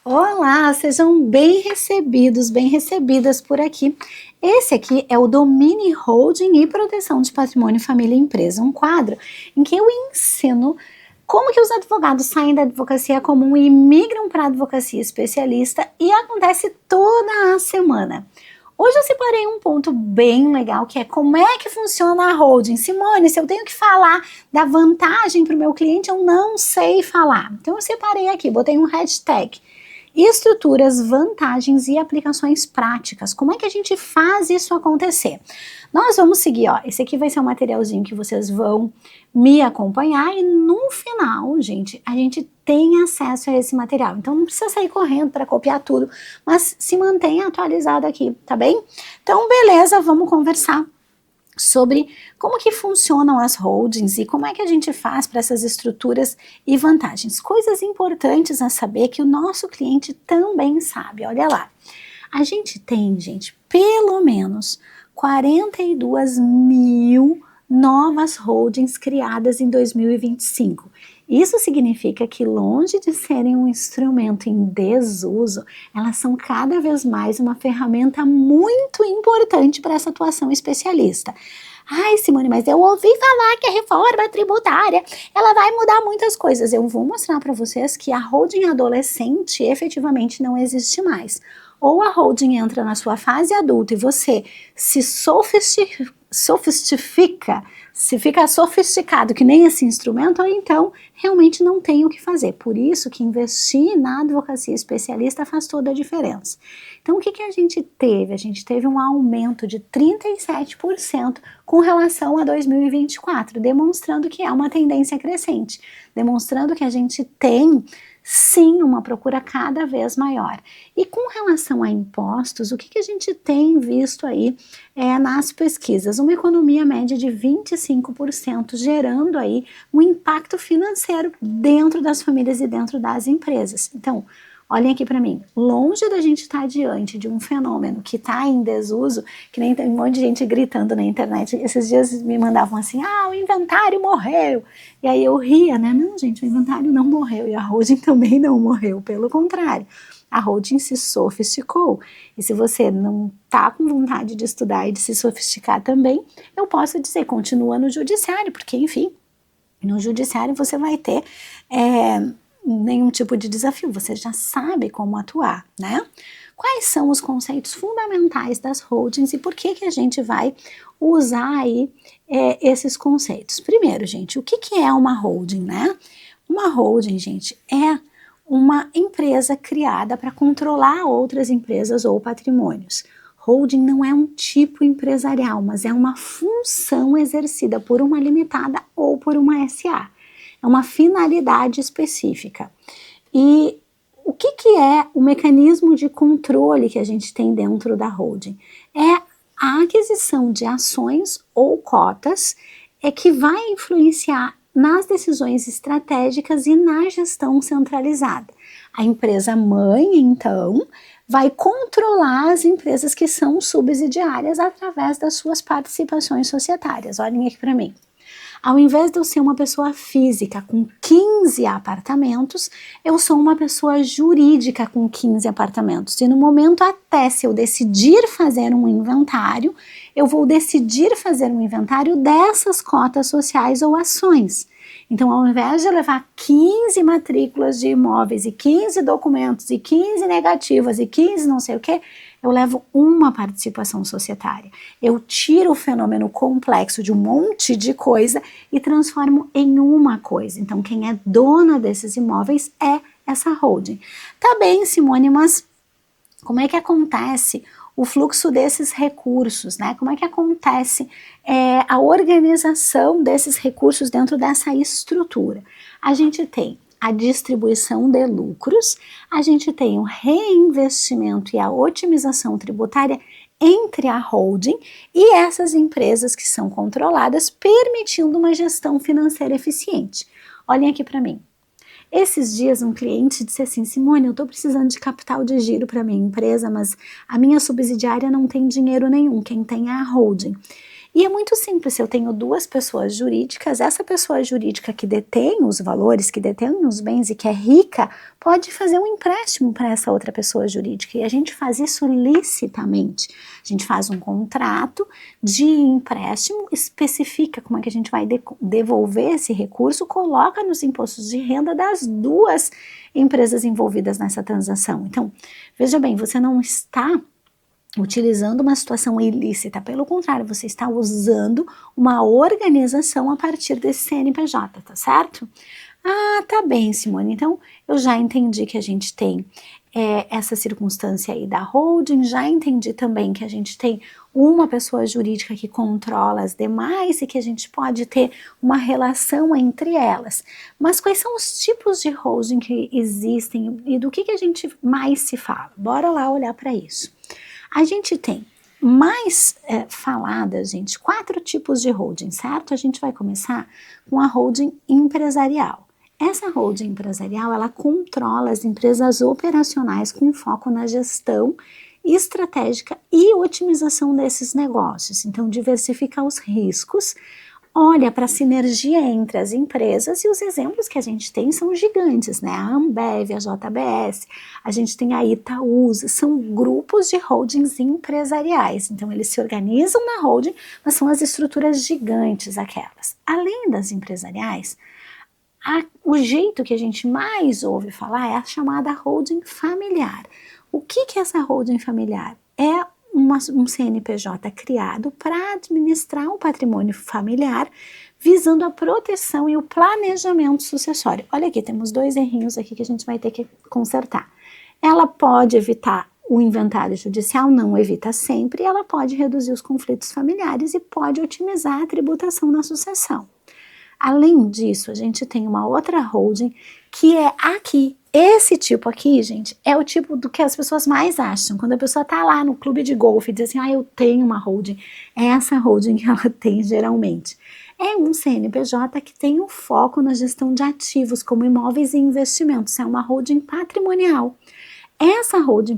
Olá, sejam bem recebidos, bem recebidas por aqui. Esse aqui é o Domini Holding e Proteção de Patrimônio, Família e Empresa, um quadro em que eu ensino como que os advogados saem da advocacia comum e migram para a advocacia especialista, e acontece toda a semana. Hoje eu separei um ponto bem legal, que é como é que funciona a holding. Simone, se eu tenho que falar da vantagem para o meu cliente, eu não sei falar. Então eu separei aqui, botei um hashtag: estruturas, vantagens e aplicações práticas. Como é que a gente faz isso acontecer? Nós vamos seguir, ó, esse aqui vai ser um materialzinho que vocês vão me acompanhar e no final, gente, a gente tem acesso a esse material. Então não precisa sair correndo para copiar tudo, mas se mantenha atualizado aqui, tá bem? Então beleza, vamos conversar sobre como que funcionam as holdings e como é que a gente faz para essas estruturas e vantagens. Coisas importantes a saber que o nosso cliente também sabe. Olha lá, a gente tem, gente, pelo menos 42 mil novas holdings criadas em 2025. Isso significa que, longe de serem um instrumento em desuso, elas são cada vez mais uma ferramenta muito importante para essa atuação especialista. Ai, Simone, mas eu ouvi falar que a reforma tributária, ela vai mudar muitas coisas. Eu vou mostrar para vocês que a holding adolescente efetivamente não existe mais. Ou a holding entra na sua fase adulta e você se sofistifica, se fica sofisticado que nem esse instrumento, ou então realmente não tem o que fazer. Por isso que investir na advocacia especialista faz toda a diferença. Então o que a gente teve? A gente teve um aumento de 37% com relação a 2024, demonstrando que é uma tendência crescente, demonstrando que a gente tem sim uma procura cada vez maior. E com relação a impostos, o que a gente tem visto aí nas pesquisas? Uma economia média de 25%, gerando aí um impacto financeiro dentro das famílias e dentro das empresas. Então, olhem aqui para mim, longe da gente estar diante de um fenômeno que está em desuso, que nem tem um monte de gente gritando na internet. Esses dias me mandavam assim, o inventário morreu. E aí eu ria, né? Não, gente, o inventário não morreu e a holding também não morreu, pelo contrário. A holding se sofisticou. E se você não está com vontade de estudar e de se sofisticar também, eu posso dizer, continua no judiciário, porque, enfim, no judiciário você vai ter nenhum tipo de desafio, você já sabe como atuar, né? Quais são os conceitos fundamentais das holdings e por que a gente vai usar aí esses conceitos? Primeiro, gente, o que é uma holding, né? Uma holding, gente, é uma empresa criada para controlar outras empresas ou patrimônios. Holding não é um tipo empresarial, mas é uma função exercida por uma limitada ou por uma SA. É uma finalidade específica. E o que é o mecanismo de controle que a gente tem dentro da holding? É a aquisição de ações ou cotas que vai influenciar nas decisões estratégicas e na gestão centralizada. A empresa mãe, então, vai controlar as empresas que são subsidiárias através das suas participações societárias. Olhem aqui para mim. Ao invés de eu ser uma pessoa física com 15 apartamentos, eu sou uma pessoa jurídica com 15 apartamentos. E no momento até, se eu decidir fazer um inventário, eu vou decidir fazer um inventário dessas cotas sociais ou ações. Então, ao invés de levar 15 matrículas de imóveis e 15 documentos e 15 negativas e 15 não sei o que, eu levo uma participação societária. Eu tiro o fenômeno complexo de um monte de coisa e transformo em uma coisa. Então, quem é dona desses imóveis é essa holding. Tá bem, Simone, mas como é que acontece o fluxo desses recursos, né? Como é que acontece a organização desses recursos dentro dessa estrutura? A gente tem a distribuição de lucros, a gente tem o reinvestimento e a otimização tributária entre a holding e essas empresas que são controladas, permitindo uma gestão financeira eficiente. Olhem aqui para mim. Esses dias um cliente disse assim, Simone, eu estou precisando de capital de giro para minha empresa, mas a minha subsidiária não tem dinheiro nenhum, quem tem é a holding. E é muito simples, se eu tenho duas pessoas jurídicas, essa pessoa jurídica que detém os valores, que detém os bens e que é rica, pode fazer um empréstimo para essa outra pessoa jurídica, e a gente faz isso licitamente. A gente faz um contrato de empréstimo, especifica como é que a gente vai devolver esse recurso, coloca nos impostos de renda das duas empresas envolvidas nessa transação. Então, veja bem, você não está utilizando uma situação ilícita, pelo contrário, você está usando uma organização a partir desse CNPJ, tá certo? Ah, tá bem, Simone, então eu já entendi que a gente tem essa circunstância aí da holding, já entendi também que a gente tem uma pessoa jurídica que controla as demais e que a gente pode ter uma relação entre elas. Mas quais são os tipos de holding que existem e do que a gente mais se fala? Bora lá olhar para isso. A gente tem mais faladas, gente, 4 tipos de holding, certo? A gente vai começar com a holding empresarial. Essa holding empresarial, ela controla as empresas operacionais com foco na gestão estratégica e otimização desses negócios. Então, diversifica os riscos, olha para a sinergia entre as empresas, e os exemplos que a gente tem são gigantes, né? A Ambev, a JBS, a gente tem a Itaúsa, são grupos de holdings empresariais. Então, eles se organizam na holding, mas são as estruturas gigantes aquelas. Além das empresariais, o jeito que a gente mais ouve falar é a chamada holding familiar. O que é essa holding familiar? É um CNPJ criado para administrar o patrimônio familiar, visando a proteção e o planejamento sucessório. Olha aqui, temos 2 errinhos aqui que a gente vai ter que consertar. Ela pode evitar o inventário judicial, não evita sempre, e ela pode reduzir os conflitos familiares e pode otimizar a tributação na sucessão. Além disso, a gente tem uma outra holding que é aqui. Esse tipo aqui, gente, é o tipo do que as pessoas mais acham. Quando a pessoa tá lá no clube de golfe e diz assim, eu tenho uma holding. É essa holding que ela tem geralmente. É um CNPJ que tem um foco na gestão de ativos, como imóveis e investimentos. É uma holding patrimonial. Essa holding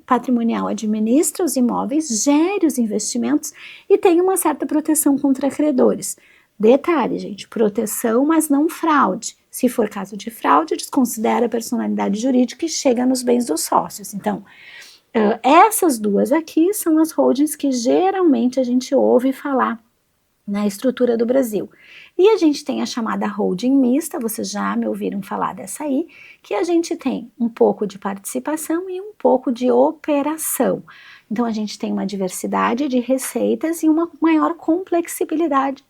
patrimonial administra os imóveis, gere os investimentos e tem uma certa proteção contra credores. Detalhe, gente, proteção, mas não fraude. Se for caso de fraude, desconsidera a personalidade jurídica e chega nos bens dos sócios. Então, essas duas aqui são as holdings que geralmente a gente ouve falar na estrutura do Brasil. E a gente tem a chamada holding mista, vocês já me ouviram falar dessa aí, que a gente tem um pouco de participação e um pouco de operação. Então, a gente tem uma diversidade de receitas e uma maior complexidade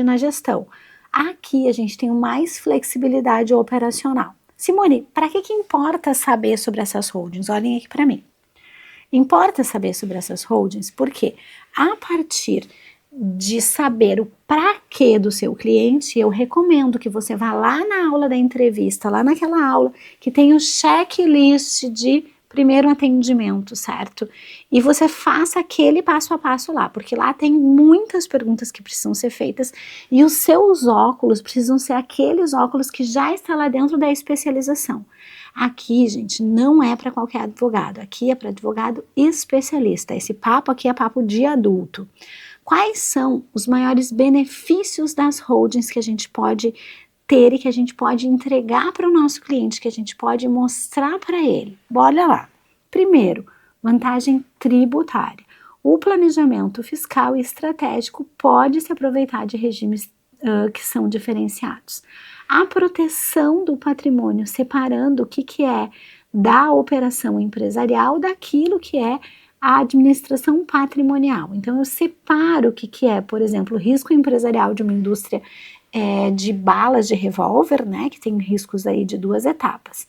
na gestão. Aqui, a gente tem mais flexibilidade operacional. Simone, para que importa saber sobre essas holdings? Olhem aqui para mim. Importa saber sobre essas holdings porque, a partir de saber o para quê do seu cliente, eu recomendo que você vá lá na aula da entrevista, lá naquela aula que tem o checklist de primeiro atendimento, certo? E você faça aquele passo a passo lá, porque lá tem muitas perguntas que precisam ser feitas e os seus óculos precisam ser aqueles óculos que já estão lá dentro da especialização. Aqui, gente, não é para qualquer advogado, aqui é para advogado especialista. Esse papo aqui é papo de adulto. Quais são os maiores benefícios das holdings que a gente pode ter e que a gente pode entregar para o nosso cliente, que a gente pode mostrar para ele? Bora lá. Primeiro, vantagem tributária. O planejamento fiscal e estratégico pode se aproveitar de regimes que são diferenciados. A proteção do patrimônio, separando o que é da operação empresarial daquilo que é a administração patrimonial. Então, eu separo o que é, por exemplo, o risco empresarial de uma indústria de balas de revólver, né, que tem riscos aí de 2 etapas.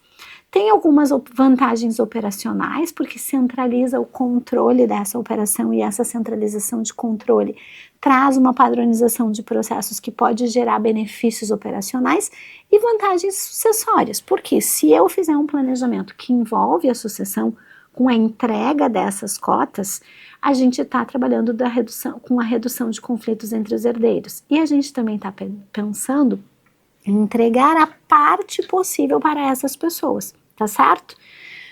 Tem algumas vantagens operacionais, porque centraliza o controle dessa operação e essa centralização de controle traz uma padronização de processos que pode gerar benefícios operacionais e vantagens sucessórias, porque se eu fizer um planejamento que envolve a sucessão com a entrega dessas cotas, a gente está trabalhando com a redução de conflitos entre os herdeiros. E a gente também está pensando em entregar a parte possível para essas pessoas, tá certo?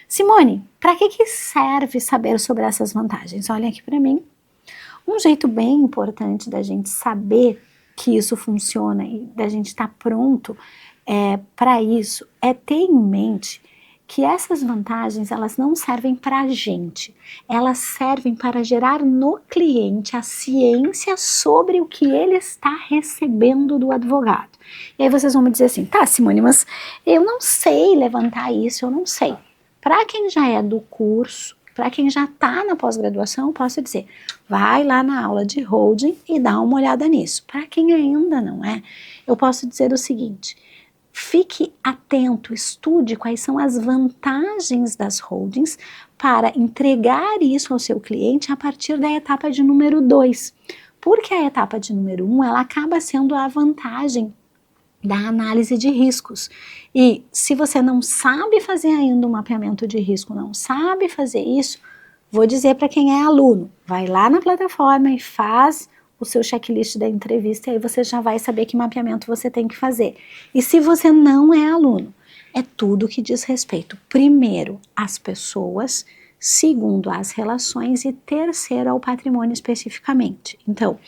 Simone, para que serve saber sobre essas vantagens? Olha aqui para mim. Um jeito bem importante da gente saber que isso funciona e da gente estar pronto para isso é ter em mente que essas vantagens, elas não servem para a gente, elas servem para gerar no cliente a ciência sobre o que ele está recebendo do advogado. E aí vocês vão me dizer assim, tá, Simone, mas eu não sei levantar isso, eu não sei. Para quem já é do curso, para quem já está na pós-graduação, posso dizer, vai lá na aula de holding e dá uma olhada nisso. Para quem ainda não é, eu posso dizer o seguinte, fique atento, estude quais são as vantagens das holdings para entregar isso ao seu cliente a partir da etapa de número 2. Porque a etapa de número 1, ela acaba sendo a vantagem da análise de riscos. E se você não sabe fazer ainda um mapeamento de risco, não sabe fazer isso, vou dizer para quem é aluno, vai lá na plataforma e faz o seu checklist da entrevista e aí você já vai saber que mapeamento você tem que fazer. E se você não é aluno, é tudo que diz respeito, primeiro, às pessoas, segundo, às relações e terceiro, ao patrimônio especificamente. Então,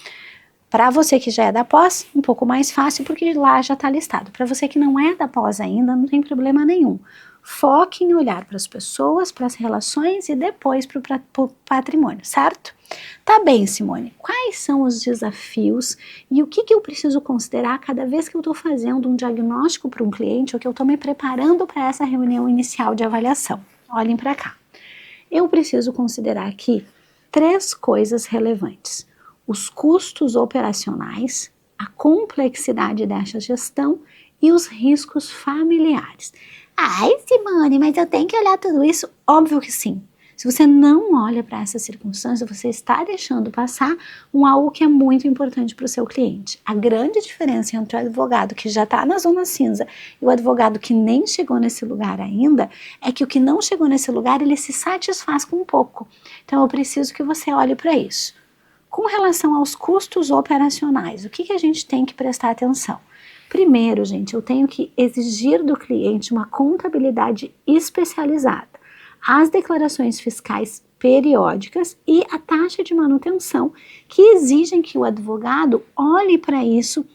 para você que já é da pós, um pouco mais fácil, porque lá já está listado. Para você que não é da pós ainda, não tem problema nenhum. Foque em olhar para as pessoas, para as relações e depois para o patrimônio, certo? Tá bem, Simone, quais são os desafios e o que eu preciso considerar cada vez que eu estou fazendo um diagnóstico para um cliente ou que eu estou me preparando para essa reunião inicial de avaliação? Olhem para cá. Eu preciso considerar aqui 3 coisas relevantes. Os custos operacionais, a complexidade dessa gestão e os riscos familiares. Ai, Simone, mas eu tenho que olhar tudo isso? Óbvio que sim. Se você não olha para essa circunstância, você está deixando passar algo que é muito importante para o seu cliente. A grande diferença entre o advogado que já está na zona cinza e o advogado que nem chegou nesse lugar ainda, é que o que não chegou nesse lugar, ele se satisfaz com pouco. Então eu preciso que você olhe para isso. Com relação aos custos operacionais, o que a gente tem que prestar atenção? Primeiro, gente, eu tenho que exigir do cliente uma contabilidade especializada, as declarações fiscais periódicas e a taxa de manutenção, que exigem que o advogado olhe para isso,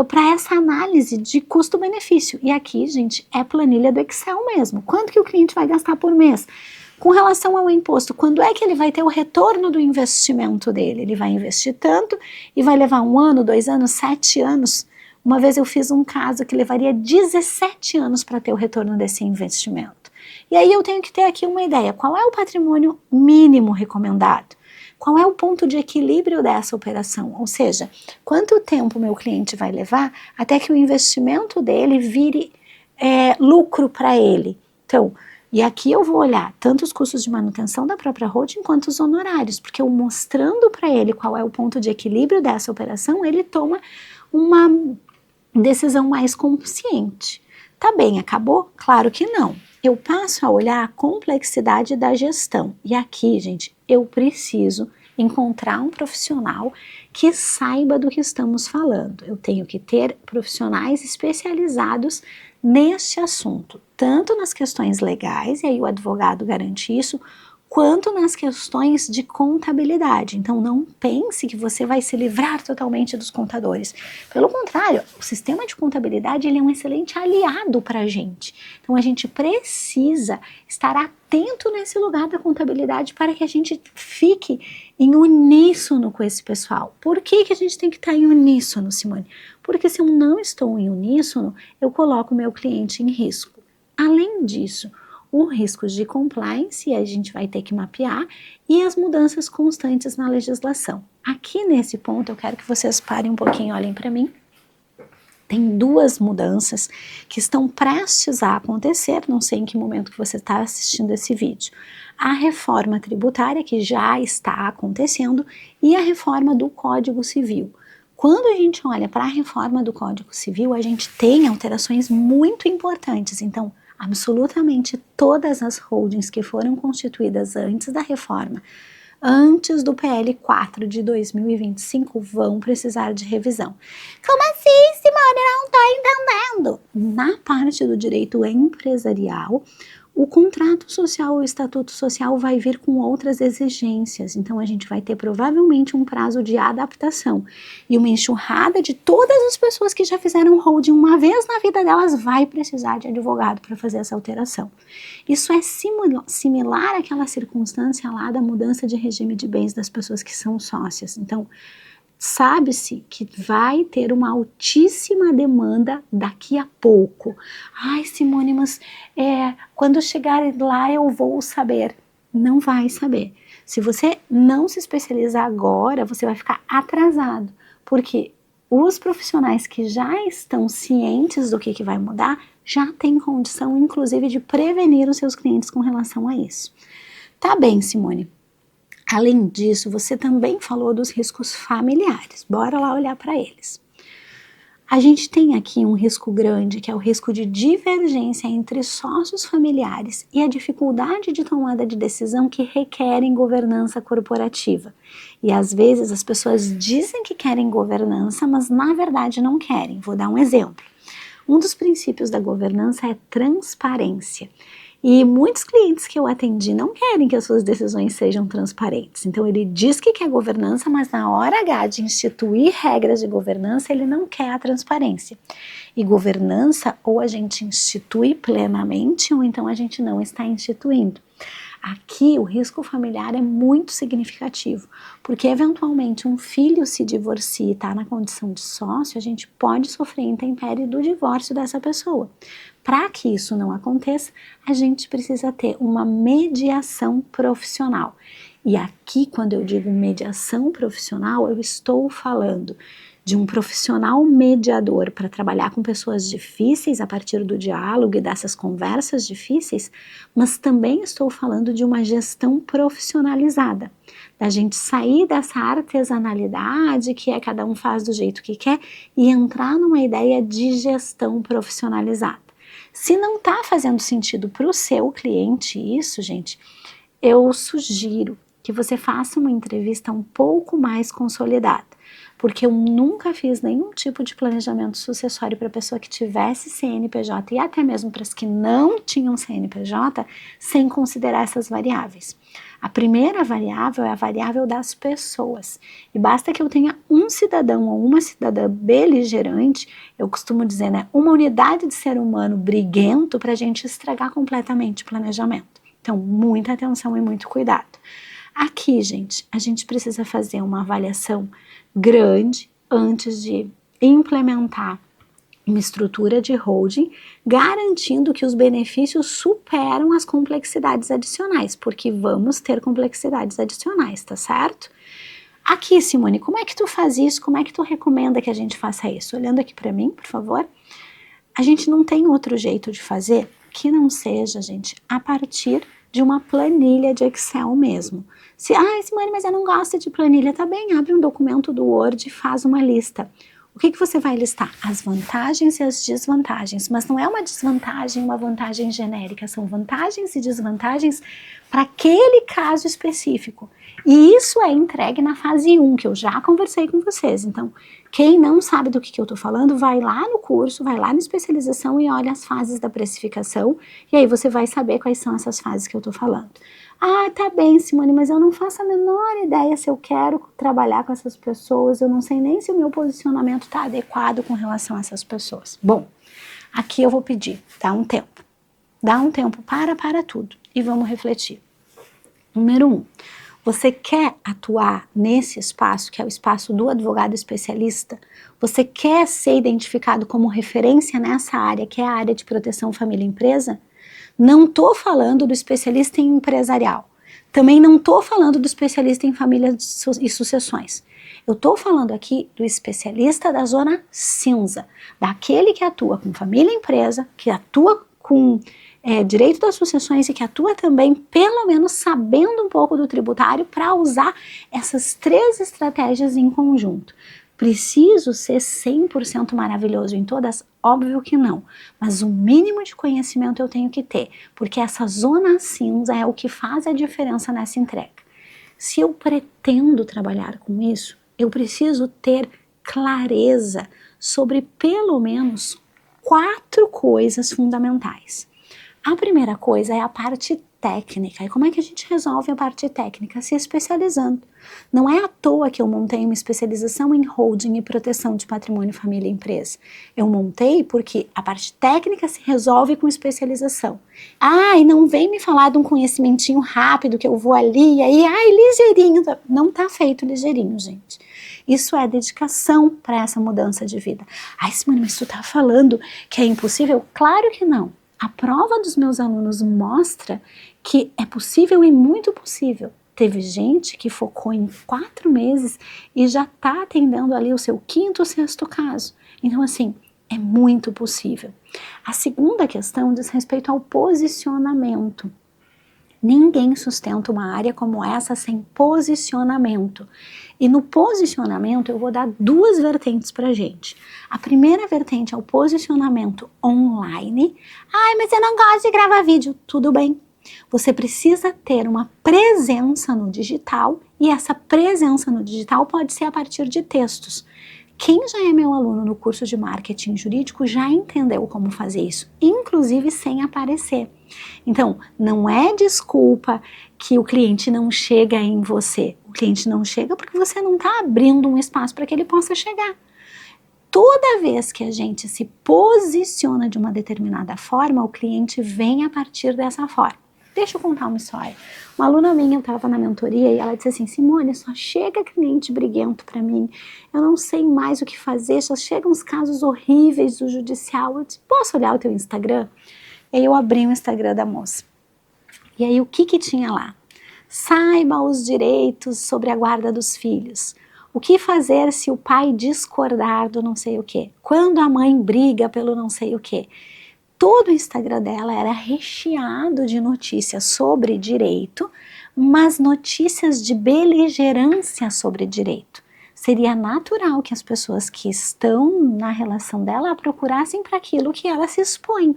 para essa análise de custo-benefício. E aqui, gente, é planilha do Excel mesmo. Quanto que o cliente vai gastar por mês? Com relação ao imposto, quando é que ele vai ter o retorno do investimento dele? Ele vai investir tanto e vai levar 1 ano, 2 anos, 7 anos? Uma vez eu fiz um caso que levaria 17 anos para ter o retorno desse investimento. E aí eu tenho que ter aqui uma ideia, qual é o patrimônio mínimo recomendado? Qual é o ponto de equilíbrio dessa operação? Ou seja, quanto tempo meu cliente vai levar até que o investimento dele vire lucro para ele? Então, e aqui eu vou olhar tanto os custos de manutenção da própria holding quanto os honorários, porque eu mostrando para ele qual é o ponto de equilíbrio dessa operação, ele toma uma decisão mais consciente. Tá bem, acabou? Claro que não. Eu passo a olhar a complexidade da gestão. E aqui, gente, eu preciso encontrar um profissional que saiba do que estamos falando. Eu tenho que ter profissionais especializados neste assunto, tanto nas questões legais, e aí o advogado garante isso, quanto nas questões de contabilidade. Então não pense que você vai se livrar totalmente dos contadores. Pelo contrário, o sistema de contabilidade ele é um excelente aliado para a gente. Então a gente precisa estar atento nesse lugar da contabilidade para que a gente fique em uníssono com esse pessoal. Por que a gente tem que estar em uníssono, Simone? Porque se eu não estou em uníssono, eu coloco o meu cliente em risco. Além disso, os riscos de compliance, a gente vai ter que mapear, e as mudanças constantes na legislação. Aqui nesse ponto eu quero que vocês parem um pouquinho, olhem para mim. Tem 2 mudanças que estão prestes a acontecer, não sei em que momento que você está assistindo esse vídeo. A reforma tributária, que já está acontecendo, e a reforma do Código Civil. Quando a gente olha para a reforma do Código Civil, a gente tem alterações muito importantes, então absolutamente todas as holdings que foram constituídas antes da reforma, antes do PL 4 de 2025, vão precisar de revisão. Como assim, Simone? Eu não estou entendendo. Na parte do direito empresarial, O contrato social, o estatuto social vai vir com outras exigências, então a gente vai ter provavelmente um prazo de adaptação e uma enxurrada de todas as pessoas que já fizeram holding uma vez na vida delas vai precisar de advogado para fazer essa alteração. Isso é similar àquela circunstância lá da mudança de regime de bens das pessoas que são sócias. Então, sabe-se que vai ter uma altíssima demanda daqui a pouco. Ai, Simone, mas quando chegar lá eu vou saber. Não vai saber. Se você não se especializar agora, você vai ficar atrasado. Porque os profissionais que já estão cientes do que vai mudar, já têm condição, inclusive, de prevenir os seus clientes com relação a isso. Tá bem, Simone. Além disso, você também falou dos riscos familiares. Bora lá olhar para eles. A gente tem aqui um risco grande, que é o risco de divergência entre sócios familiares e a dificuldade de tomada de decisão que requerem governança corporativa. E às vezes as pessoas dizem que querem governança, mas na verdade não querem. Vou dar um exemplo. Um dos princípios da governança é transparência. E muitos clientes que eu atendi não querem que as suas decisões sejam transparentes. Então ele diz que quer governança, mas na hora H de instituir regras de governança, ele não quer a transparência. E governança ou a gente institui plenamente ou então a gente não está instituindo. Aqui o risco familiar é muito significativo, porque eventualmente um filho se divorcia e está na condição de sócio, a gente pode sofrer intempérie do divórcio dessa pessoa. Para que isso não aconteça, a gente precisa ter uma mediação profissional. E aqui, quando eu digo mediação profissional, eu estou falando de um profissional mediador para trabalhar com pessoas difíceis a partir do diálogo e dessas conversas difíceis, mas também estou falando de uma gestão profissionalizada, da gente sair dessa artesanalidade que é cada um faz do jeito que quer e entrar numa ideia de gestão profissionalizada. Se não está fazendo sentido para o seu cliente isso, gente, eu sugiro que você faça uma entrevista um pouco mais consolidada, porque eu nunca fiz nenhum tipo de planejamento sucessório para pessoa que tivesse CNPJ e até mesmo para as que não tinham CNPJ, sem considerar essas variáveis. A primeira variável é a variável das pessoas, e basta que eu tenha um cidadão ou uma cidadã beligerante, eu costumo dizer, né, uma unidade de ser humano briguento para a gente estragar completamente o planejamento. Então, muita atenção e muito cuidado. Aqui, gente, a gente precisa fazer uma avaliação grande antes de implementar uma estrutura de holding, garantindo que os benefícios superam as complexidades adicionais, porque vamos ter complexidades adicionais, tá certo? Aqui, Simone, como é que tu faz isso? Como é que tu recomenda que a gente faça isso? Olhando aqui para mim, por favor. A gente não tem outro jeito de fazer que não seja, gente, a partir de uma planilha de Excel mesmo. Simone, mas eu não gosto de planilha, tá bem, abre um documento do Word e faz uma lista. O que você vai listar? As vantagens e as desvantagens, mas não é uma desvantagem, uma vantagem genérica, são vantagens e desvantagens para aquele caso específico. E isso é entregue na fase 1, que eu já conversei com vocês. Então, quem não sabe do que eu estou falando, vai lá no curso, vai lá na especialização e olha as fases da precificação, e aí você vai saber quais são essas fases que eu estou falando. Tá bem, Simone, mas eu não faço a menor ideia se eu quero trabalhar com essas pessoas, eu não sei nem se o meu posicionamento está adequado com relação a essas pessoas. Bom, aqui eu vou pedir, dá um tempo. Dá um tempo para tudo e vamos refletir. Número 1, você quer atuar nesse espaço, que é o espaço do advogado especialista? Você quer ser identificado como referência nessa área, que é a área de proteção família e empresa? Não estou falando do especialista em empresarial. Também não estou falando do especialista em família e sucessões. Eu estou falando aqui do especialista da zona cinza, daquele que atua com família e empresa, que atua com direito das sucessões e que atua também, pelo menos, sabendo um pouco do tributário para usar essas 3 estratégias em conjunto. Preciso ser 100% maravilhoso em todas? Óbvio que não, mas o mínimo de conhecimento eu tenho que ter, porque essa zona cinza é o que faz a diferença nessa entrega. Se eu pretendo trabalhar com isso, eu preciso ter clareza sobre pelo menos 4 coisas fundamentais. A primeira coisa é a parte técnica. E como é que a gente resolve a parte técnica? Se especializando. Não é à toa que eu montei uma especialização em holding e proteção de patrimônio, família e empresa. Eu montei porque a parte técnica se resolve com especialização. E não vem me falar de um conhecimentinho rápido que eu vou ali e aí, ligeirinho. Não tá feito ligeirinho, gente. Isso é dedicação para essa mudança de vida. Simone, mas tu tá falando que é impossível? Claro que não. A prova dos meus alunos mostra que é possível e muito possível. Teve gente que focou em 4 meses e já está atendendo ali o seu 5º ou 6º caso. Então, assim, é muito possível. A segunda questão diz respeito ao posicionamento. Ninguém sustenta uma área como essa sem posicionamento. E no posicionamento eu vou dar 2 vertentes pra gente. A primeira vertente é o posicionamento online. Mas eu não gosto de gravar vídeo. Tudo bem. Você precisa ter uma presença no digital e essa presença no digital pode ser a partir de textos. Quem já é meu aluno no curso de marketing jurídico já entendeu como fazer isso, inclusive sem aparecer. Então, não é desculpa que o cliente não chega em você. O cliente não chega porque você não está abrindo um espaço para que ele possa chegar. Toda vez que a gente se posiciona de uma determinada forma, o cliente vem a partir dessa forma. Deixa eu contar uma história. Uma aluna minha estava na mentoria e ela disse assim: Simone, só chega cliente briguento para mim, eu não sei mais o que fazer, só chegam uns casos horríveis do judicial. Eu disse: posso olhar o teu Instagram? E aí eu abri o Instagram da moça. E aí o que tinha lá? Saiba os direitos sobre a guarda dos filhos. O que fazer se o pai discordar do não sei o quê? Quando a mãe briga pelo não sei o quê? Todo o Instagram dela era recheado de notícias sobre direito, mas notícias de beligerância sobre direito. Seria natural que as pessoas que estão na relação dela a procurassem para aquilo que ela se expõe.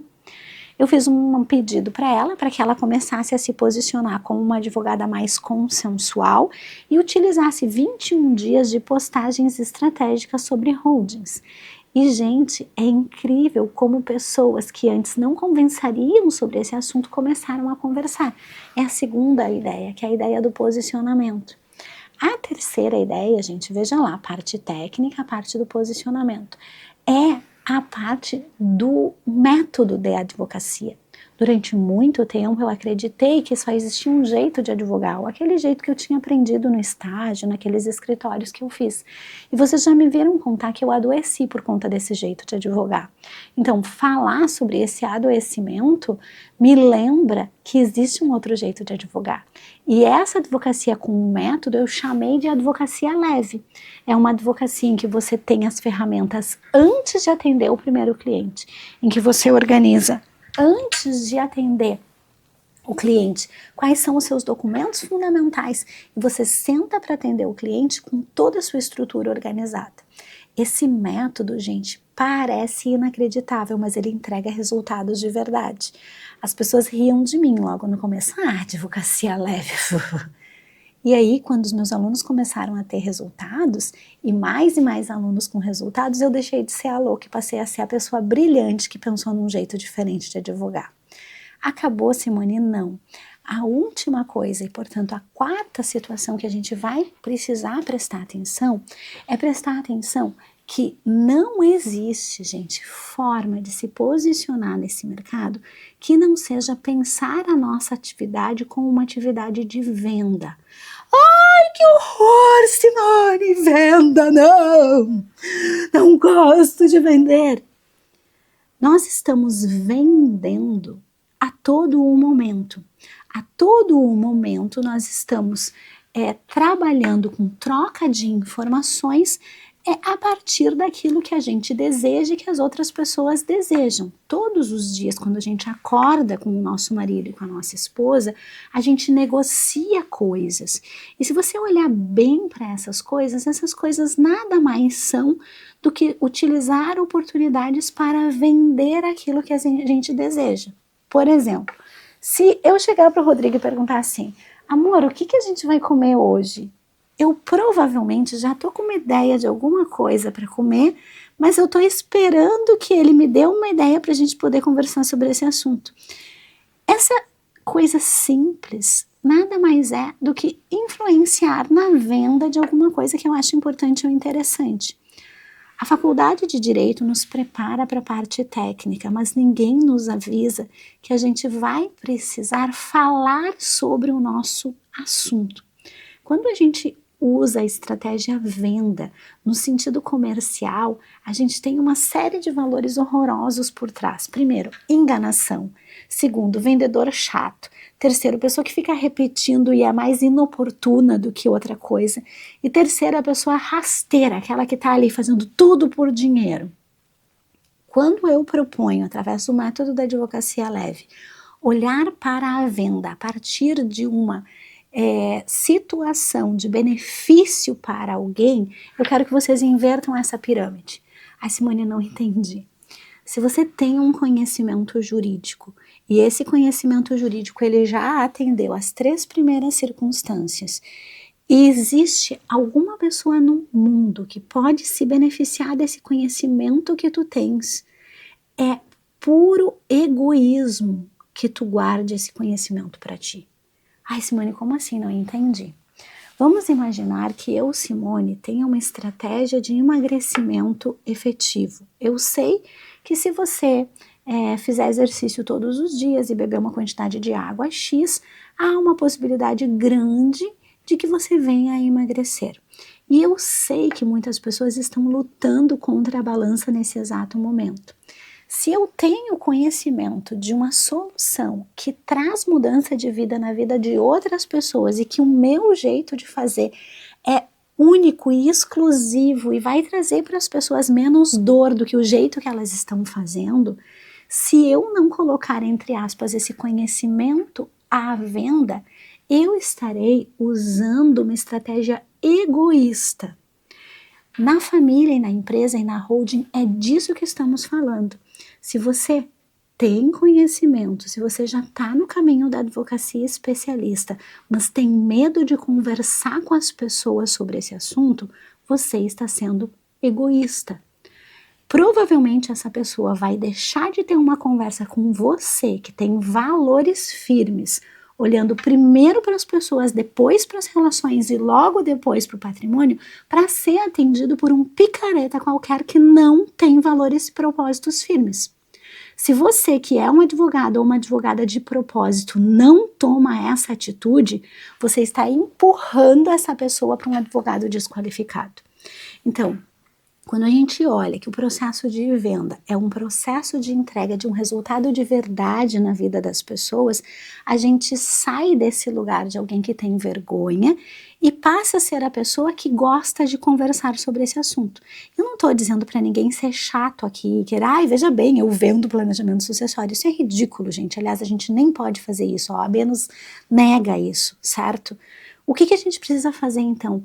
Eu fiz um pedido para ela, para que ela começasse a se posicionar como uma advogada mais consensual e utilizasse 21 dias de postagens estratégicas sobre holdings. E, gente, é incrível como pessoas que antes não conversariam sobre esse assunto começaram a conversar. É a segunda ideia, que é a ideia do posicionamento. A terceira ideia, gente, veja lá, a parte técnica, a parte do posicionamento, é a parte do método de advocacia. Durante muito tempo eu acreditei que só existia um jeito de advogar, aquele jeito que eu tinha aprendido no estágio, naqueles escritórios que eu fiz. E vocês já me viram contar que eu adoeci por conta desse jeito de advogar. Então, falar sobre esse adoecimento me lembra que existe um outro jeito de advogar. E essa advocacia com um método eu chamei de advocacia leve. É uma advocacia em que você tem as ferramentas antes de atender o primeiro cliente, em que você organiza antes de atender o cliente, quais são os seus documentos fundamentais e você senta para atender o cliente com toda a sua estrutura organizada. Esse método, gente, parece inacreditável, mas ele entrega resultados de verdade. As pessoas riam de mim logo no começo. Advocacia leve. E aí, quando os meus alunos começaram a ter resultados, e mais alunos com resultados, eu deixei de ser a louca e passei a ser a pessoa brilhante que pensou num jeito diferente de advogar. Acabou, Simone? Não. A última coisa, e portanto a quarta situação que a gente vai precisar prestar atenção, é prestar atenção que não existe, gente, forma de se posicionar nesse mercado que não seja pensar a nossa atividade como uma atividade de venda. Ai, que horror, Simone, venda, não! Não gosto de vender. Nós estamos vendendo a todo o momento. A todo o momento nós estamos trabalhando com troca de informações a partir daquilo que a gente deseja e que as outras pessoas desejam. Todos os dias, quando a gente acorda com o nosso marido e com a nossa esposa, a gente negocia coisas. E se você olhar bem para essas coisas nada mais são do que utilizar oportunidades para vender aquilo que a gente deseja. Por exemplo, se eu chegar para o Rodrigo e perguntar assim: amor, o que a gente vai comer hoje? Eu provavelmente já estou com uma ideia de alguma coisa para comer, mas eu estou esperando que ele me dê uma ideia para a gente poder conversar sobre esse assunto. Essa coisa simples nada mais é do que influenciar na venda de alguma coisa que eu acho importante ou interessante. A faculdade de Direito nos prepara para a parte técnica, mas ninguém nos avisa que a gente vai precisar falar sobre o nosso assunto. Quando a gente usa a estratégia venda no sentido comercial, a gente tem uma série de valores horrorosos por trás. Primeiro, enganação. Segundo, vendedor chato. Terceiro, pessoa que fica repetindo e é mais inoportuna do que outra coisa. E terceiro, a pessoa rasteira, aquela que está ali fazendo tudo por dinheiro. Quando eu proponho, através do método da advocacia leve, olhar para a venda a partir de uma situação de benefício para alguém, eu quero que vocês invertam essa pirâmide. Ai, Simone, não entendi. Se você tem um conhecimento jurídico e esse conhecimento jurídico ele já atendeu as 3 primeiras circunstâncias e existe alguma pessoa no mundo que pode se beneficiar desse conhecimento que tu tens, é puro egoísmo que tu guarde esse conhecimento para ti. Ai, Simone, como assim? Não entendi. Vamos imaginar que eu, Simone, tenha uma estratégia de emagrecimento efetivo. Eu sei que se você fizer exercício todos os dias e beber uma quantidade de água X, há uma possibilidade grande de que você venha a emagrecer. E eu sei que muitas pessoas estão lutando contra a balança nesse exato momento. Se eu tenho conhecimento de uma solução que traz mudança de vida na vida de outras pessoas e que o meu jeito de fazer é único e exclusivo e vai trazer para as pessoas menos dor do que o jeito que elas estão fazendo, se eu não colocar, entre aspas, esse conhecimento à venda, eu estarei usando uma estratégia egoísta. Na família e na empresa e na holding é disso que estamos falando. Se você tem conhecimento, se você já está no caminho da advocacia especialista, mas tem medo de conversar com as pessoas sobre esse assunto, você está sendo egoísta. Provavelmente essa pessoa vai deixar de ter uma conversa com você, que tem valores firmes, olhando primeiro para as pessoas, depois para as relações e logo depois para o patrimônio, para ser atendido por um picareta qualquer que não tem valores e propósitos firmes. Se você, que é um advogado ou uma advogada de propósito, não toma essa atitude, você está empurrando essa pessoa para um advogado desqualificado. Então, quando a gente olha que o processo de venda é um processo de entrega de um resultado de verdade na vida das pessoas, a gente sai desse lugar de alguém que tem vergonha e passa a ser a pessoa que gosta de conversar sobre esse assunto. Eu não estou dizendo para ninguém ser chato aqui, que, veja bem, eu vendo planejamento sucessório. Isso é ridículo, gente. Aliás, a gente nem pode fazer isso, a AB nos nega isso, certo? O que a gente precisa fazer então?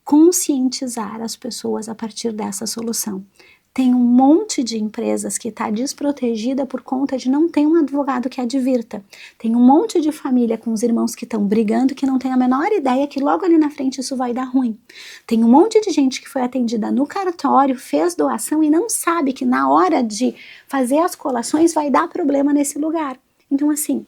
Conscientizar as pessoas a partir dessa solução. Tem um monte de empresas que está desprotegida por conta de não ter um advogado que advirta. Tem um monte de família com os irmãos que estão brigando que não tem a menor ideia que logo ali na frente isso vai dar ruim. Tem um monte de gente que foi atendida no cartório, fez doação e não sabe que na hora de fazer as colações vai dar problema nesse lugar. Então assim,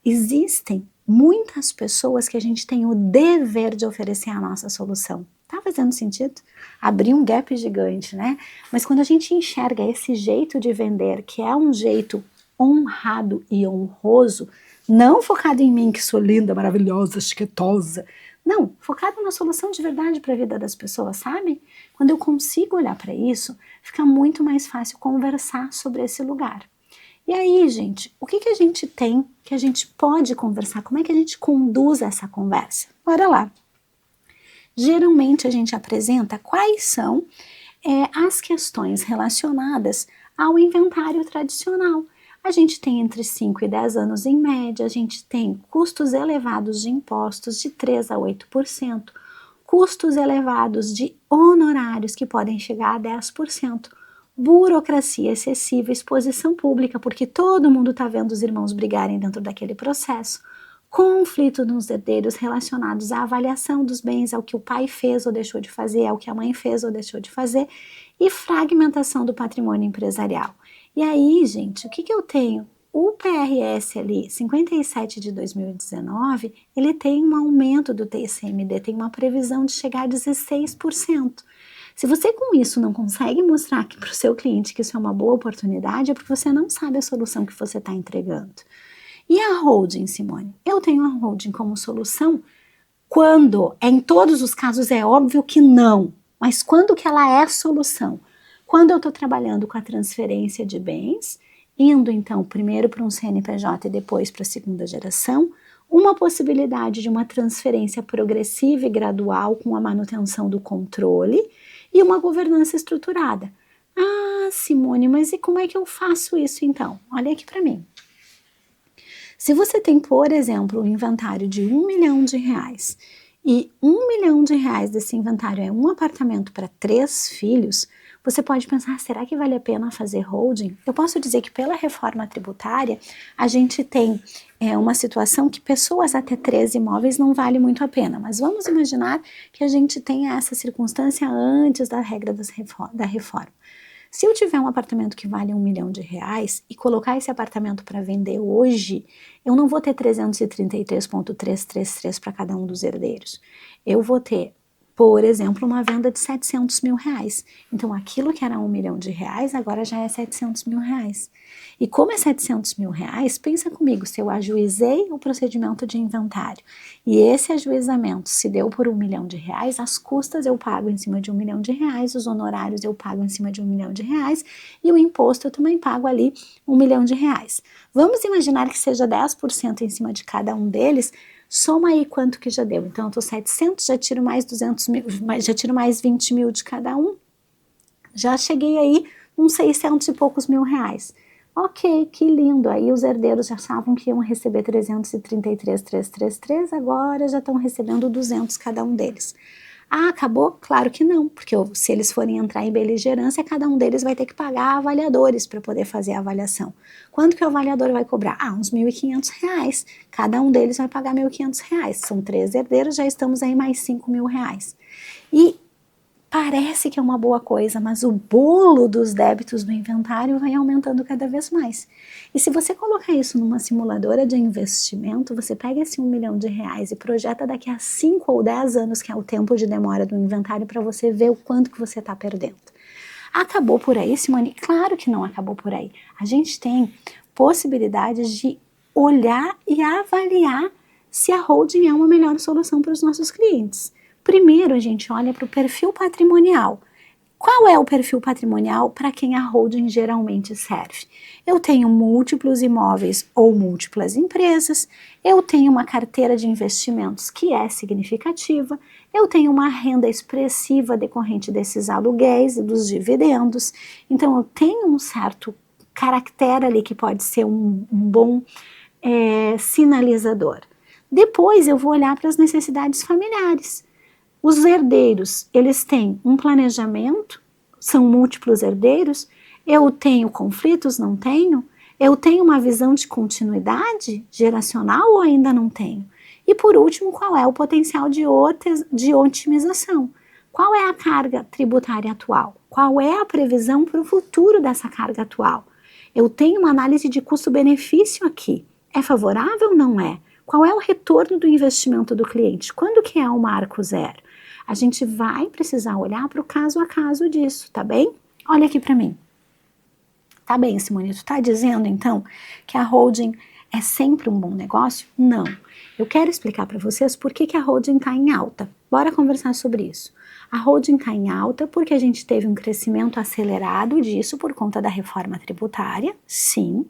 existem muitas pessoas que a gente tem o dever de oferecer a nossa solução. Tá fazendo sentido? Abrir um gap gigante, né? Mas quando a gente enxerga esse jeito de vender, que é um jeito honrado e honroso, não focado em mim, que sou linda, maravilhosa, chiquetosa, não, focado na solução de verdade para a vida das pessoas, sabe? Quando eu consigo olhar para isso, fica muito mais fácil conversar sobre esse lugar. E aí, gente, o que a gente tem que a gente pode conversar? Como é que a gente conduz essa conversa? Bora lá. Geralmente a gente apresenta quais são as questões relacionadas ao inventário tradicional. A gente tem entre 5 e 10 anos em média, a gente tem custos elevados de impostos de 3 a 8%, custos elevados de honorários que podem chegar a 10%, burocracia excessiva, exposição pública, porque todo mundo está vendo os irmãos brigarem dentro daquele processo, conflito nos herdeiros relacionados à avaliação dos bens, ao que o pai fez ou deixou de fazer, ao que a mãe fez ou deixou de fazer, e fragmentação do patrimônio empresarial. E aí, gente, o que eu tenho o PRS ali, 57 de 2019, ele tem um aumento do TCMD, tem uma previsão de chegar a 16%. Se você com isso não consegue mostrar para o seu cliente que isso é uma boa oportunidade, é porque você não sabe a solução que você está entregando. E a holding, Simone? Eu tenho a holding como solução quando, em todos os casos é óbvio que não, mas quando que ela é solução? Quando eu estou trabalhando com a transferência de bens, indo então primeiro para um CNPJ e depois para a segunda geração, uma possibilidade de uma transferência progressiva e gradual com a manutenção do controle e uma governança estruturada. Ah, Simone, mas e como é que eu faço isso então? Olha aqui para mim. Se você tem, por exemplo, um inventário de R$1 milhão e R$1 milhão desse inventário é um apartamento para 3 filhos, você pode pensar, será que vale a pena fazer holding? Eu posso dizer que pela reforma tributária, a gente tem uma situação que pessoas até 3 imóveis não vale muito a pena, mas vamos imaginar que a gente tenha essa circunstância antes da regra da reforma. Se eu tiver um apartamento que vale R$1 milhão e colocar esse apartamento para vender hoje, eu não vou ter 333,333 para cada um dos herdeiros. Eu vou ter, por exemplo, uma venda de R$700 mil. Então, aquilo que era R$1 milhão agora já é R$700 mil. E como é R$700 mil, pensa comigo, se eu ajuizei o procedimento de inventário e esse ajuizamento se deu por R$1 milhão, as custas eu pago em cima de R$1 milhão, os honorários eu pago em cima de R$1 milhão e o imposto eu também pago ali R$1 milhão. Vamos imaginar que seja 10% em cima de cada um deles. Soma aí quanto que já deu. Então, eu tô 700, já tiro mais 200 mil, já tiro mais 20 mil de cada um. Já cheguei aí uns 600 e poucos mil. Ok, que lindo. Aí os herdeiros já achavam que iam receber 333,333, agora já estão recebendo 200 cada um deles. Ah, acabou? Claro que não, porque se eles forem entrar em beligerância, cada um deles vai ter que pagar avaliadores para poder fazer a avaliação. Quanto que o avaliador vai cobrar? Ah, uns R$1.500. Cada um deles vai pagar R$1.500. São 3 herdeiros, já estamos aí mais R$5 mil. E parece que é uma boa coisa, mas o bolo dos débitos do inventário vai aumentando cada vez mais. E se você colocar isso numa simuladora de investimento, você pega esse R$1 milhão e projeta daqui a 5 ou 10 anos, que é o tempo de demora do inventário, para você ver o quanto que você está perdendo. Acabou por aí, Simone? Claro que não acabou por aí. A gente tem possibilidades de olhar e avaliar se a holding é uma melhor solução para os nossos clientes. Primeiro, a gente olha para o perfil patrimonial. Qual é o perfil patrimonial para quem a holding geralmente serve? Eu tenho múltiplos imóveis ou múltiplas empresas, eu tenho uma carteira de investimentos que é significativa, eu tenho uma renda expressiva decorrente desses aluguéis e dos dividendos, então eu tenho um certo caractere ali que pode ser um bom sinalizador. Depois eu vou olhar para as necessidades familiares. Os herdeiros, eles têm um planejamento, são múltiplos herdeiros, eu tenho conflitos, não tenho? Eu tenho uma visão de continuidade geracional ou ainda não tenho? E por último, qual é o potencial de otimização? Qual é a carga tributária atual? Qual é a previsão para o futuro dessa carga atual? Eu tenho uma análise de custo-benefício aqui. É favorável ou não é? Qual é o retorno do investimento do cliente? Quando que é o marco zero? A gente vai precisar olhar para o caso a caso disso, tá bem? Olha aqui para mim. Tá bem, Simone, tu tá dizendo então que a holding é sempre um bom negócio? Não. Eu quero explicar para vocês por que a holding está em alta. Bora conversar sobre isso. A holding está em alta porque a gente teve um crescimento acelerado disso por conta da reforma tributária, sim.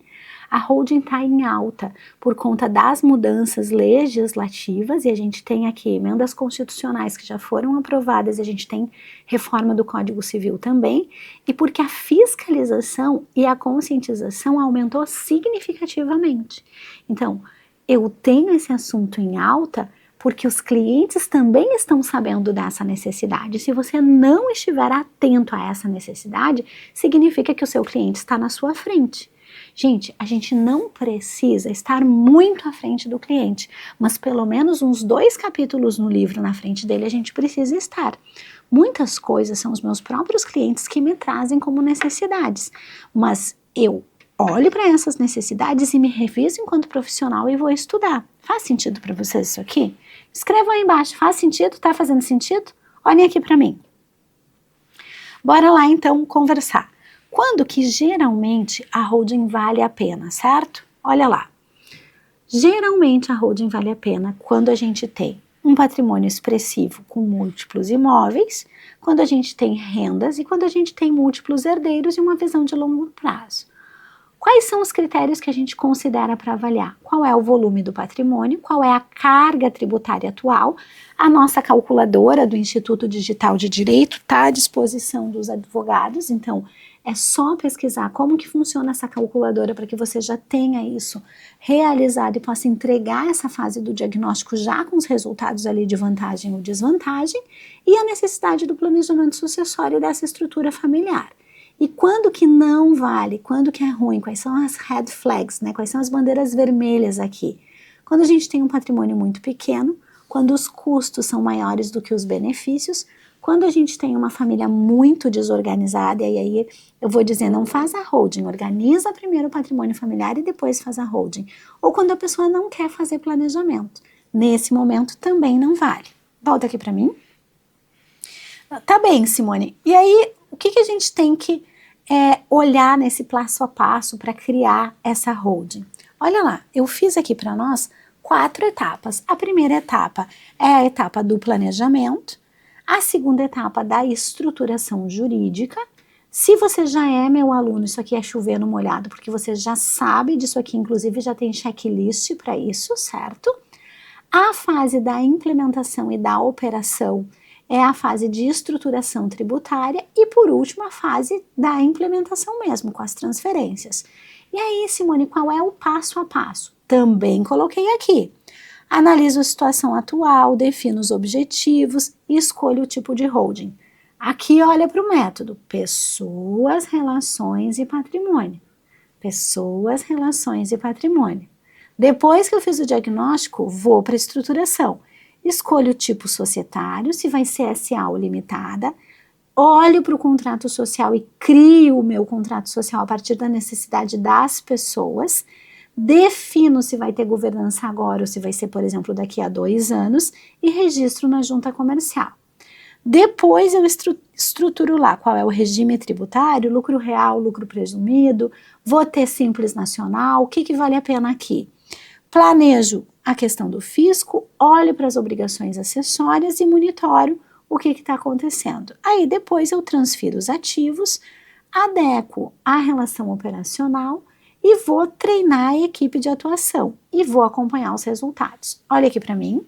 A holding está em alta por conta das mudanças legislativas, e a gente tem aqui emendas constitucionais que já foram aprovadas, e a gente tem reforma do Código Civil também, e porque a fiscalização e a conscientização aumentou significativamente. Então, eu tenho esse assunto em alta porque os clientes também estão sabendo dessa necessidade. Se você não estiver atento a essa necessidade, significa que o seu cliente está na sua frente. Gente, a gente não precisa estar muito à frente do cliente, mas pelo menos uns 2 capítulos no livro na frente dele a gente precisa estar. Muitas coisas são os meus próprios clientes que me trazem como necessidades, mas eu olho para essas necessidades e me reviso enquanto profissional e vou estudar. Faz sentido para vocês isso aqui? Escrevam aí embaixo, faz sentido? Tá fazendo sentido? Olhem aqui para mim. Bora lá então conversar. Quando que geralmente a holding vale a pena, certo? Olha lá. Geralmente a holding vale a pena quando a gente tem um patrimônio expressivo com múltiplos imóveis, quando a gente tem rendas e quando a gente tem múltiplos herdeiros e uma visão de longo prazo. Quais são os critérios que a gente considera para avaliar? Qual é o volume do patrimônio? Qual é a carga tributária atual? A nossa calculadora do Instituto Digital de Direito está à disposição dos advogados, então é só pesquisar como que funciona essa calculadora para que você já tenha isso realizado e possa entregar essa fase do diagnóstico já com os resultados ali de vantagem ou desvantagem e a necessidade do planejamento sucessório dessa estrutura familiar. E quando que não vale, quando que é ruim, quais são as red flags, né? Quais são as bandeiras vermelhas aqui? Quando a gente tem um patrimônio muito pequeno, quando os custos são maiores do que os benefícios, quando a gente tem uma família muito desorganizada, e aí eu vou dizer, não faz a holding, organiza primeiro o patrimônio familiar e depois faz a holding. Ou quando a pessoa não quer fazer planejamento. Nesse momento também não vale. Volta aqui para mim. Tá bem, Simone. E aí, o que a gente tem que olhar nesse passo a passo para criar essa holding? Olha lá, eu fiz aqui para nós 4 etapas. A primeira etapa é a etapa do planejamento, a segunda etapa da estruturação jurídica. Se você já é meu aluno, isso aqui é chover no molhado, porque você já sabe disso aqui, inclusive já tem checklist para isso, certo? A fase da implementação e da operação é a fase de estruturação tributária e, por último, a fase da implementação mesmo, com as transferências. E aí, Simone, qual é o passo a passo? Também coloquei aqui. Analiso a situação atual, defino os objetivos e escolho o tipo de holding. Aqui, olha para o método. Pessoas, relações e patrimônio. Pessoas, relações e patrimônio. Depois que eu fiz o diagnóstico, vou para a estruturação. Escolho o tipo societário, se vai ser SA ou limitada, olho para o contrato social e crio o meu contrato social a partir da necessidade das pessoas, defino se vai ter governança agora ou se vai ser, por exemplo, daqui a 2 anos e registro na junta comercial. Depois eu estruturo lá qual é o regime tributário, lucro real, lucro presumido, vou ter simples nacional, o que vale a pena aqui? Planejo a questão do fisco, olho para as obrigações acessórias e monitoro o que está acontecendo. Aí depois eu transfiro os ativos, adequo a relação operacional e vou treinar a equipe de atuação e vou acompanhar os resultados. Olha aqui para mim.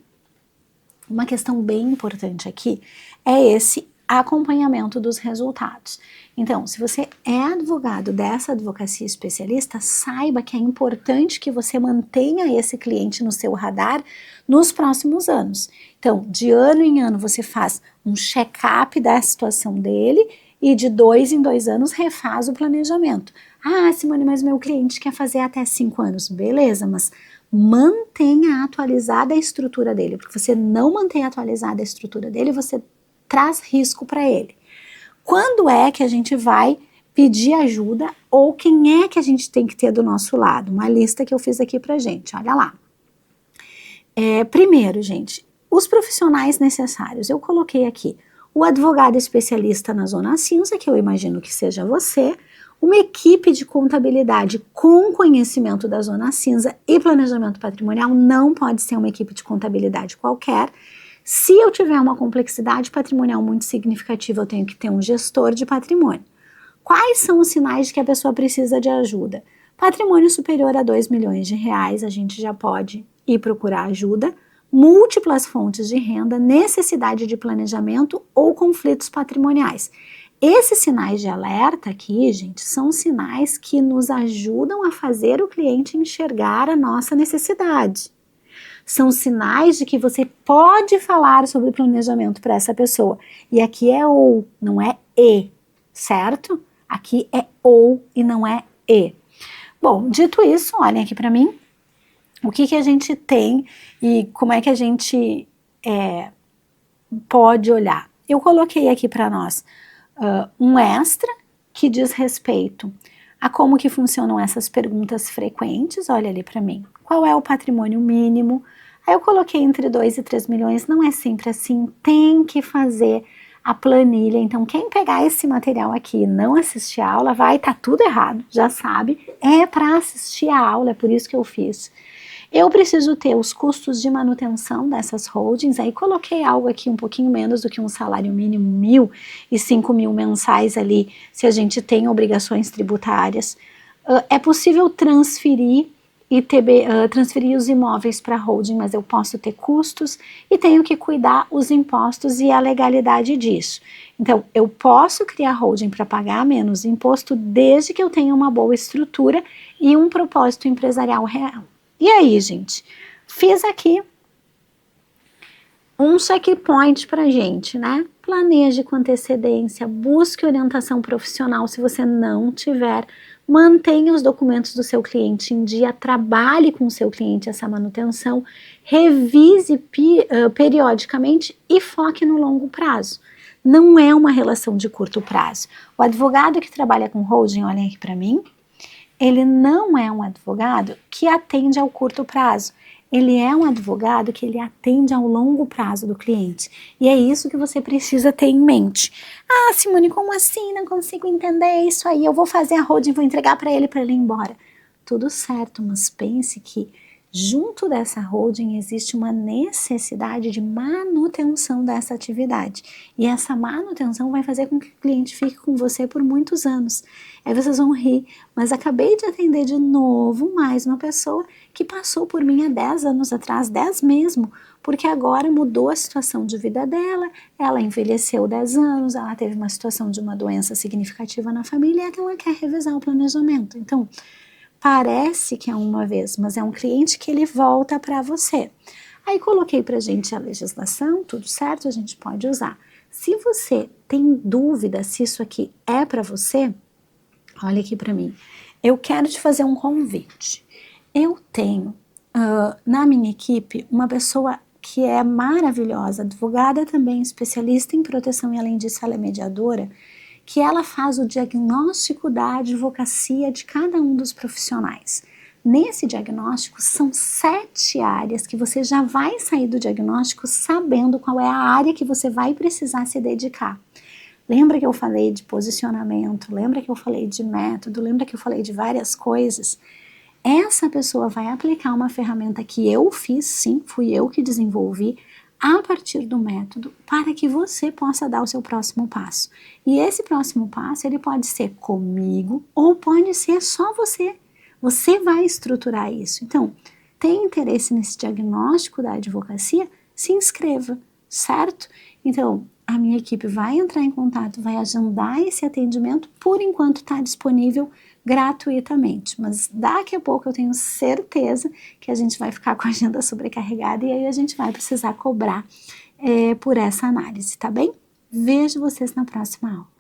Uma questão bem importante aqui é esse acompanhamento dos resultados. Então, se você é advogado dessa advocacia especialista, saiba que é importante que você mantenha esse cliente no seu radar nos próximos anos. Então, de ano em ano você faz um check-up da situação dele e de 2 em 2 anos refaz o planejamento. Ah, Simone, mas meu cliente quer fazer até 5 anos. Beleza, mas mantenha atualizada a estrutura dele, porque você não mantém atualizada a estrutura dele, você traz risco para ele. Quando é que a gente vai pedir ajuda ou quem é que a gente tem que ter do nosso lado? Uma lista que eu fiz aqui pra gente, olha lá. Primeiro, gente, os profissionais necessários. Eu coloquei aqui o advogado especialista na zona cinza, que eu imagino que seja você, uma equipe de contabilidade com conhecimento da zona cinza e planejamento patrimonial, não pode ser uma equipe de contabilidade qualquer. Se eu tiver uma complexidade patrimonial muito significativa, eu tenho que ter um gestor de patrimônio. Quais são os sinais de que a pessoa precisa de ajuda? Patrimônio superior a 2 milhões de reais, a gente já pode ir procurar ajuda. Múltiplas fontes de renda, necessidade de planejamento ou conflitos patrimoniais. Esses sinais de alerta aqui, gente, são sinais que nos ajudam a fazer o cliente enxergar a nossa necessidade. São sinais de que você pode falar sobre planejamento para essa pessoa. E aqui é ou, não é e, certo? Aqui é ou e não é e. Bom, dito isso, olhem aqui para mim. O que a gente tem e como é que a gente pode olhar? Eu coloquei aqui para nós um extra que diz respeito a como que funcionam essas perguntas frequentes, olha ali para mim. Qual é o patrimônio mínimo? Aí eu coloquei entre 2 e 3 milhões, não é sempre assim, tem que fazer a planilha. Então quem pegar esse material aqui e não assistir a aula, vai estar tudo errado, já sabe, é para assistir a aula, é por isso que eu fiz. Eu preciso ter os custos de manutenção dessas holdings, aí coloquei algo aqui um pouquinho menos do que um salário mínimo, 1.000 e 5.000 mensais ali, se a gente tem obrigações tributárias. É possível transferir e transferir os imóveis para holding, mas eu posso ter custos e tenho que cuidar os impostos e a legalidade disso. Então, eu posso criar holding para pagar menos imposto desde que eu tenha uma boa estrutura e um propósito empresarial real. E aí, gente, fiz aqui um checkpoint pra gente, né? Planeje com antecedência, busque orientação profissional se você não tiver, mantenha os documentos do seu cliente em dia, trabalhe com o seu cliente essa manutenção, revise periodicamente e foque no longo prazo. Não é uma relação de curto prazo. O advogado que trabalha com holding, olhem aqui para mim, ele não é um advogado que atende ao curto prazo. Ele é um advogado que ele atende ao longo prazo do cliente. E é isso que você precisa ter em mente. Ah, Simone, como assim? Não consigo entender isso aí. Eu vou fazer a holding, vou entregar para ele ir embora. Tudo certo, mas pense que junto dessa holding existe uma necessidade de manutenção dessa atividade. E essa manutenção vai fazer com que o cliente fique com você por muitos anos. Aí vocês vão rir, mas acabei de atender de novo mais uma pessoa que passou por mim há 10 anos atrás, 10 mesmo, porque agora mudou a situação de vida dela, ela envelheceu 10 anos, ela teve uma situação de uma doença significativa na família e ela quer revisar o planejamento. Então, parece que é uma vez, mas é um cliente que ele volta para você. Aí coloquei pra gente a legislação, tudo certo, a gente pode usar. Se você tem dúvida se isso aqui é para você, olha aqui para mim, eu quero te fazer um convite. Eu tenho na minha equipe uma pessoa que é maravilhosa, advogada também, especialista em proteção e além disso ela é mediadora, que ela faz o diagnóstico da advocacia de cada um dos profissionais. Nesse diagnóstico são 7 áreas que você já vai sair do diagnóstico sabendo qual é a área que você vai precisar se dedicar. Lembra que eu falei de posicionamento, lembra que eu falei de método, lembra que eu falei de várias coisas? Essa pessoa vai aplicar uma ferramenta que eu fiz, sim, fui eu que desenvolvi, a partir do método, para que você possa dar o seu próximo passo. E esse próximo passo, ele pode ser comigo ou pode ser só você. Você vai estruturar isso. Então, tem interesse nesse diagnóstico da advocacia? Se inscreva, certo? Então, a minha equipe vai entrar em contato, vai agendar esse atendimento, por enquanto está disponível gratuitamente, mas daqui a pouco eu tenho certeza que a gente vai ficar com a agenda sobrecarregada e aí a gente vai precisar cobrar por essa análise, tá bem? Vejo vocês na próxima aula.